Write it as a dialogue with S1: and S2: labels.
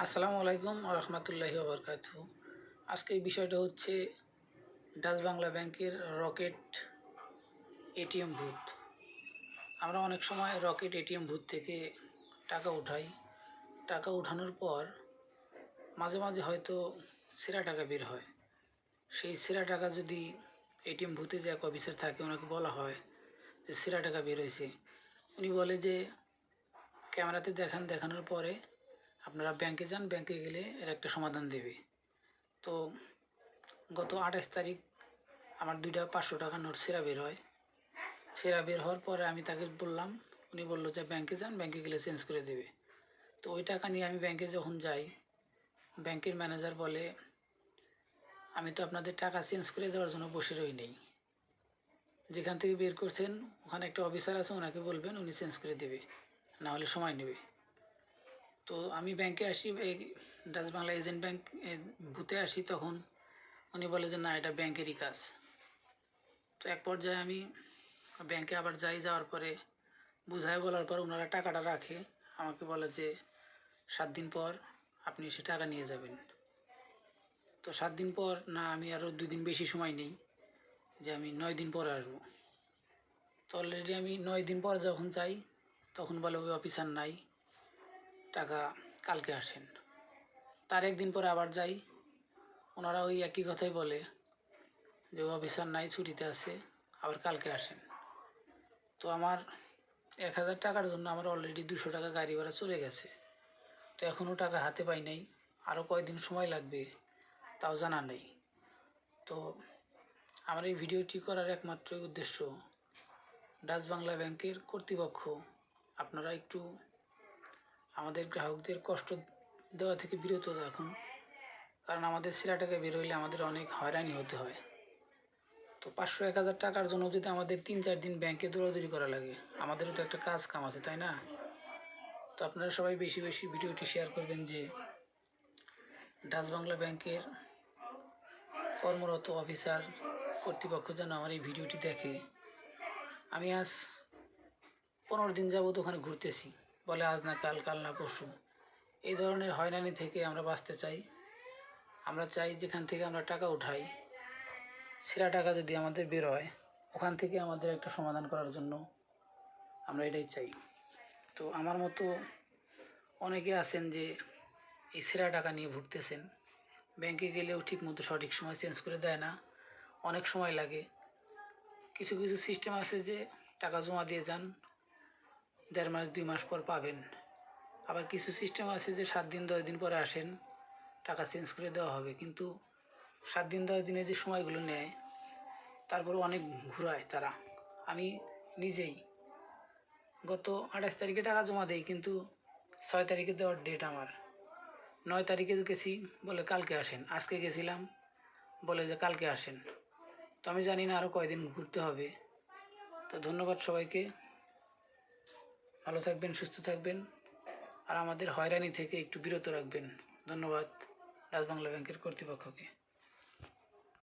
S1: আসসালামু আলাইকুম রহমতুল্লাহি ওবরকাতুহু। আজকে এই বিষয়টা হচ্ছে ডাচ বাংলা ব্যাংকের রকেট এটিএম বুথ। আমরা অনেক সময় রকেট এটিএম বুথ থেকে টাকা উঠাই। টাকা উঠানোর পর মাঝে মাঝে হয়তো ছেঁড়া টাকা বের হয়। সেই ছেঁড়া টাকা যদি এটিএম বুথে যে এক অফিসার থাকে ওনাকে বলা হয় যে ছেঁড়া টাকা বের হয়েছে, উনি বলে যে ক্যামেরাতে দেখানোর পরে আপনারা ব্যাংকে যান, ব্যাংকে গেলে এর একটা সমাধান দেবে। তো গত 28 তারিখ আমার 2টা 500 টাকার নোট ছেঁড়া বের হয়। ছেঁড়া বের হওয়ার পরে আমি তাকে বললাম, উনি বললো যে ব্যাংকে যান, ব্যাংকে গেলে চেঞ্জ করে দেবে। তো ওই টাকা নিয়ে আমি ব্যাংকে যখন যাই, ব্যাংকের ম্যানেজার বলে আমি তো আপনাদের টাকা চেঞ্জ করে দেওয়ার জন্য বসে রই নেই, যেখান থেকে বের করছেন ওখানে একটা অফিসার আছে, ওনাকে বলবেন, উনি চেঞ্জ করে দেবে, না হলে সময় নেবে। তো আমি ব্যাংকে আসি, এই ডাচ বাংলা এজেন্ট ব্যাংক বুথে আসি, তখন উনি বলে যে না, এটা ব্যাংকেরই কাজ। তো এক পর্যায়ে আমি ব্যাংকে আবার যাওয়ার পরে বুঝায় বলার পর ওনারা টাকাটা রাখে। আমাকে বলে যে 7 দিন পর আপনি সে টাকা নিয়ে যাবেন। তো 7 দিন পর না, আমি আরও 2 দিন বেশি সময় নেই, যে আমি 9 দিন পর আসবো। তো অলরেডি আমি 9 দিন পর যখন যাই, তখন বলে ওই অফিসার নাই, টাকা কালকে আসেন। তার একদিন পরে আবার যাই, ওনারা ওই একই কথাই বলে যে ওই অফিসার নাই, ছুটিতে আছে, আবার কালকে আসেন। তো আমার 1000 টাকার জন্য আমার অলরেডি 200 টাকা গাড়ি ভাড়া চলে গেছে। তো এখনও টাকা হাতে পাই নাই, আরও কয়দিন সময় লাগবে তাও জানা নেই। তো আমার এই ভিডিওটি করার একমাত্র উদ্দেশ্য, ডাচ বাংলা ব্যাংকের কর্তৃপক্ষ আপনারা একটু আমাদের গ্রাহকদের কষ্ট দেওয়া থেকে বিরত রাখুন, কারণ আমাদের ছেঁড়া টাকা বের হইলে আমাদের অনেক হয়রানি হতে হয়। তো 500-1000 টাকার জন্য যদি আমাদের 3-4 দিন ব্যাংকে দৌড়াদৌড়ি করা লাগে, আমাদেরও তো একটা কাজ কাম আছে, তাই না? তো আপনারা সবাই বেশি বেশি ভিডিওটি শেয়ার করবেন, যে ডাচ বাংলা ব্যাংকের কর্মরত অফিসার কর্তৃপক্ষ যেন আমার এই ভিডিওটি দেখে। আমি আজ 15 দিন যাবত ওখানে ঘুরতেছি, বলে আজ না কাল, কাল না পরশু। এই ধরনের হয়রানি থেকে আমরা বাঁচতে চাই। আমরা চাই যেখান থেকে আমরা টাকা উঠাই, ছেঁড়া টাকা যদি আমাদের বের হয়, ওখান থেকে আমাদের একটা সমাধান করার জন্য আমরা এটাই চাই। তো আমার মতো অনেকে আছেন যে এই ছেঁড়া টাকা নিয়ে ভুগতেছেন। ব্যাংকে গেলেও ঠিকমতো সঠিক সময় চেঞ্জ করে দেয় না, অনেক সময় লাগে। কিছু কিছু সিস্টেম আছে যে টাকা জমা দিয়ে যান, 1.5 মাস 2 মাস পর পাবেন। আবার কিছু সিস্টেম আছে যে 7 দিন 10 দিন পরে আসেন, টাকা চেঞ্জ করে দেওয়া হবে। কিন্তু 7 দিন 10 দিনের যে সময়গুলো নেয়, তারপরে অনেক ঘুরায় তারা। আমি নিজেই গত 28 তারিখে টাকা জমা দেই, কিন্তু 6 তারিখে দেওয়ার ডেট আমার। 9 তারিখে গেছি, বলে কালকে আসেন। আজকে গেছিলাম, বলে যে কালকে আসেন। তো আমি জানি না আরও কয়দিন ঘুরতে হবে। তো ধন্যবাদ সবাইকে, ভালো থাকবেন, সুস্থ থাকবেন, আর আমাদের হয়রানি থেকে একটু বিরত রাখবেন। ধন্যবাদ ডাচ বাংলা ব্যাংকের কর্তৃপক্ষকে।